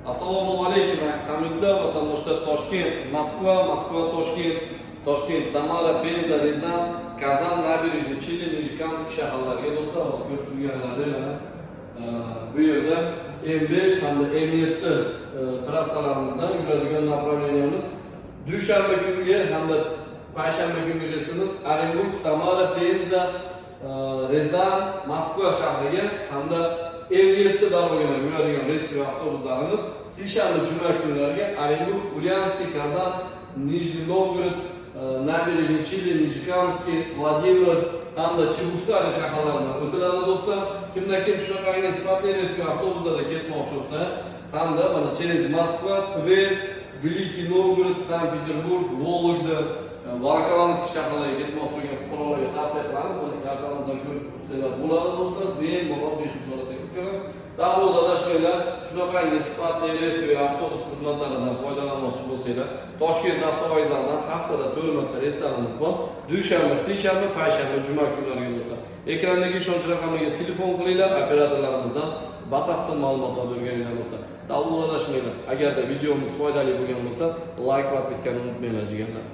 Assalomu alaykum hamyurtlar, vatandoshlar. Toshkent, Moskva, Toshkent, Toshkent, Samara, Penza, Rizan, Kazan, Nabережный Chili, Nijkamsk shaharlariga do'stlar, hozir ko'rib turganlaringiz bu yerda M5 hamda M7 trassalarimizdan yuradigan направленiyamiz dushanba kuniga hamda payshanba kuniga resimiz Orenburg, Samara, Penza, Rizan, Moskva shahriga hamda M7 darajaga yuradigan reysli avtobuslarimiz seshanba juma kunlariga Orenburg, Ulyansk, Kazan, Nijniy Novgorod, Nabережный Chili, Nijkamsk, Vladimir hamda Chebuksan shaharlaridan o'tiladi do'stlar. Kimda kim shunaqangi sifatli reysli avtobuslarda ketmoqchi bo'lsa, hamda mana через Moskva, Tver, Великий Новгород, Sankt-Peterburg, Vologda, Volokovansk shaharlariga ketmoqchi bo'lgan fuqarolarga tavsiya qilamiz. Buni kartamizdan ko'rib o'tsangiz bo'ladi do'stlar. Bemalol bexijolat qilib ko'ring. Darrov adashmanglar. Shunaqangi sifatli reysli avtobus xizmatlaridan foydalanmoqchi bo'lsanglar, Toshkent avtovokzalidan haftada 4 marta reyslarimiz bor. Dushanba, seshanba, payshanba, juma kunlariga do'stlar. Ekrandagi ishonch raqamiga telefon qilinglar, operatorlarimizdan batafsil ma'lumotlar o'rganinglar do'stlar. Darrov adashmanglar. Agarda videomiz foydali bo'lgan bo'lsa, like va podpiskani unutmanglar jigarlar.